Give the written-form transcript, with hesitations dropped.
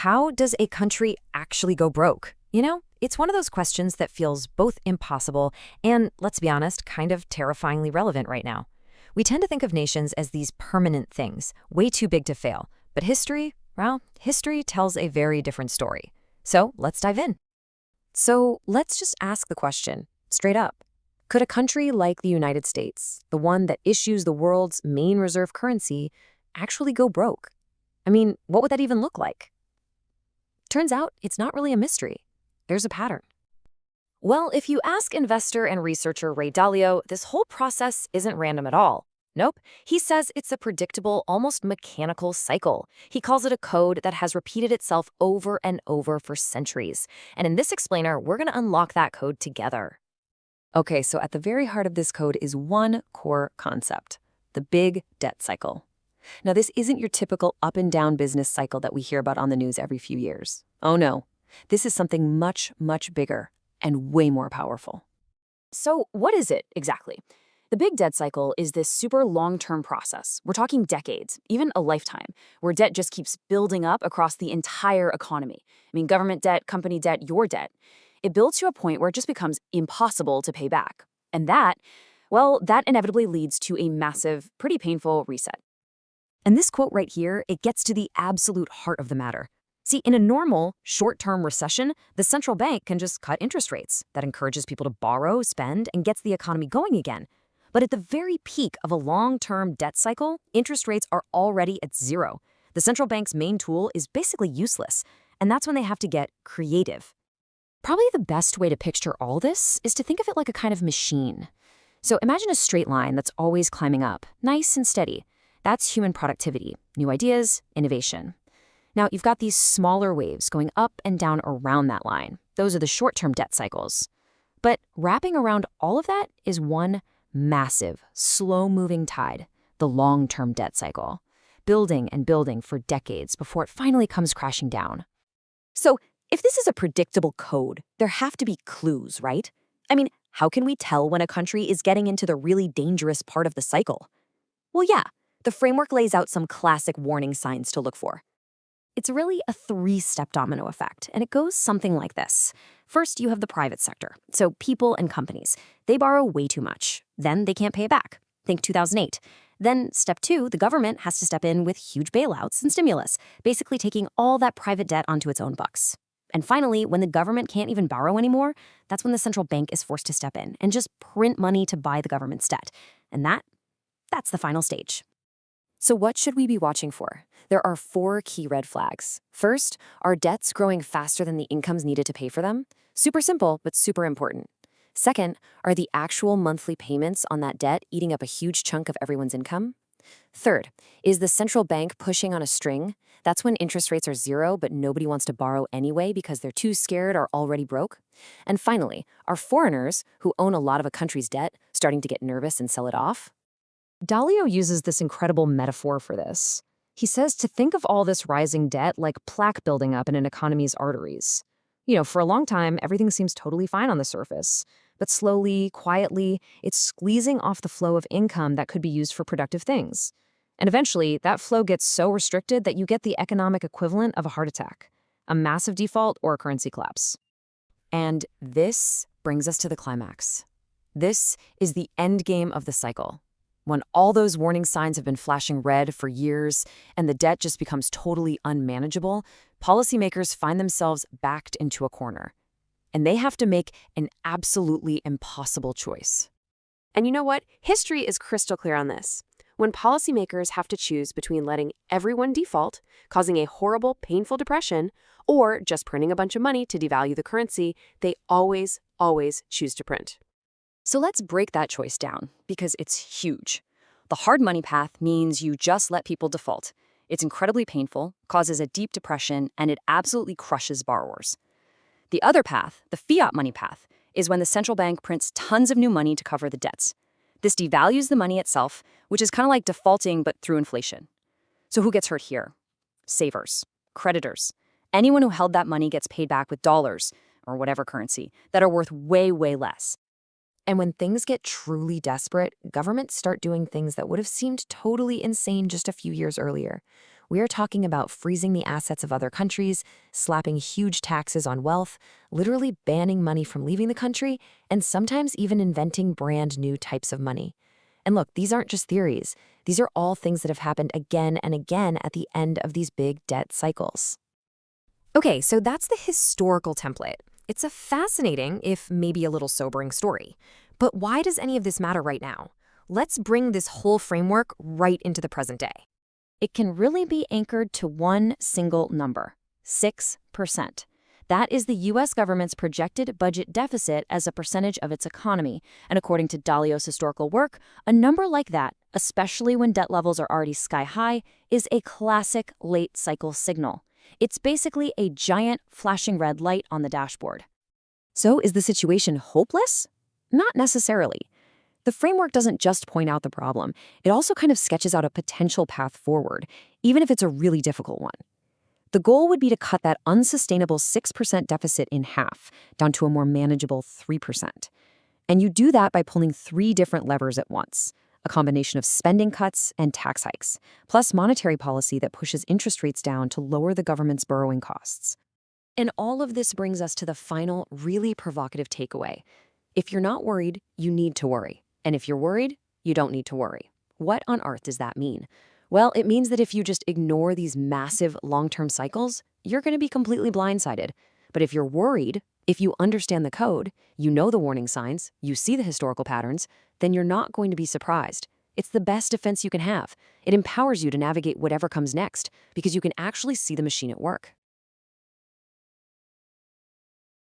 How does a country actually go broke? It's one of those questions that feels both impossible and, let's be honest, kind of terrifyingly relevant right now. We tend to think of nations as these permanent things, way too big to fail. But history, well, history tells a very different story. So let's dive in. So let's just ask the question, straight up. Could a country like the United States, the one that issues the world's main reserve currency, actually go broke? I mean, what would that even look like? Turns out it's not really a mystery. There's a pattern. Well, if you ask investor and researcher Ray Dalio, this whole process isn't random at all. Nope. He says it's a predictable, almost mechanical cycle. He calls it a code that has repeated itself over and over for centuries. And in this explainer, we're going to unlock that code together. Okay, so at the very heart of this code is one core concept, the big debt cycle. Now, this isn't your typical up and down business cycle that we hear about on the news every few years. Oh no, this is something much, much bigger and way more powerful. So what is it exactly? The big debt cycle is this super long-term process. We're talking decades, even a lifetime, where debt just keeps building up across the entire economy. I mean, government debt, company debt, your debt. It builds to a point where it just becomes impossible to pay back. And that inevitably leads to a massive, pretty painful reset. And this quote right here, it gets to the absolute heart of the matter. See, in a normal, short-term recession, the central bank can just cut interest rates. That encourages people to borrow, spend, and gets the economy going again. But at the very peak of a long-term debt cycle, interest rates are already at zero. The central bank's main tool is basically useless, and that's when they have to get creative. Probably the best way to picture all this is to think of it like a kind of machine. So imagine a straight line that's always climbing up, nice and steady. That's human productivity, new ideas, innovation. Now, you've got these smaller waves going up and down around that line. Those are the short-term debt cycles. But wrapping around all of that is one massive, slow-moving tide, the long-term debt cycle, building and building for decades before it finally comes crashing down. So if this is a predictable code, there have to be clues, right? I mean, how can we tell when a country is getting into the really dangerous part of the cycle? Well, yeah, the framework lays out some classic warning signs to look for. It's really a three-step domino effect, and it goes something like this. First, you have the private sector, so people and companies. They borrow way too much. Then they can't pay it back. Think 2008. Then step two, the government has to step in with huge bailouts and stimulus, basically taking all that private debt onto its own bucks. And finally, when the government can't even borrow anymore, that's when the central bank is forced to step in and just print money to buy the government's debt. And that's the final stage. So what should we be watching for? There are 4 key red flags. First, are debts growing faster than the incomes needed to pay for them? Super simple, but super important. Second, are the actual monthly payments on that debt eating up a huge chunk of everyone's income? Third, is the central bank pushing on a string? That's when interest rates are zero, but nobody wants to borrow anyway because they're too scared or already broke. And finally, are foreigners who own a lot of a country's debt starting to get nervous and sell it off? Dalio uses this incredible metaphor for this. He says to think of all this rising debt like plaque building up in an economy's arteries. For a long time, everything seems totally fine on the surface. But slowly, quietly, it's squeezing off the flow of income that could be used for productive things. And eventually, that flow gets so restricted that you get the economic equivalent of a heart attack, a massive default, or a currency collapse. And this brings us to the climax. This is the end game of the cycle. When all those warning signs have been flashing red for years and the debt just becomes totally unmanageable, policymakers find themselves backed into a corner. And they have to make an absolutely impossible choice. And you know what? History is crystal clear on this. When policymakers have to choose between letting everyone default, causing a horrible, painful depression, or just printing a bunch of money to devalue the currency, they always choose to print. So let's break that choice down, because it's huge. The hard money path means you just let people default. It's incredibly painful, causes a deep depression, and it absolutely crushes borrowers. The other path, the fiat money path, is when the central bank prints tons of new money to cover the debts. This devalues the money itself, which is kind of like defaulting but through inflation. So who gets hurt here? Savers, creditors. Anyone who held that money gets paid back with dollars, or whatever currency, that are worth way, way less. And when things get truly desperate, governments start doing things that would have seemed totally insane just a few years earlier. We are talking about freezing the assets of other countries, slapping huge taxes on wealth, literally banning money from leaving the country, and sometimes even inventing brand new types of money. And look, these aren't just theories. These are all things that have happened again and again at the end of these big debt cycles. Okay, so that's the historical template. It's a fascinating, if maybe a little sobering story. But why does any of this matter right now? Let's bring this whole framework right into the present day. It can really be anchored to one single number, 6%. That is the U.S. government's projected budget deficit as a percentage of its economy. And according to Dalio's historical work, a number like that, especially when debt levels are already sky high, is a classic late cycle signal. It's basically a giant flashing red light on the dashboard. So is the situation hopeless? Not necessarily. The framework doesn't just point out the problem. It also kind of sketches out a potential path forward, even if it's a really difficult one. The goal would be to cut that unsustainable 6% deficit in half, down to a more manageable 3%. And you do that by pulling 3 different levers at once: a combination of spending cuts and tax hikes, plus monetary policy that pushes interest rates down to lower the government's borrowing costs. And all of this brings us to the final, really provocative takeaway. If you're not worried, you need to worry. And if you're worried, you don't need to worry. What on earth does that mean? Well, it means that if you just ignore these massive long-term cycles, you're going to be completely blindsided. But if you're worried, if you understand the code, you know the warning signs, you see the historical patterns, then you're not going to be surprised. It's the best defense you can have. It empowers you to navigate whatever comes next because you can actually see the machine at work.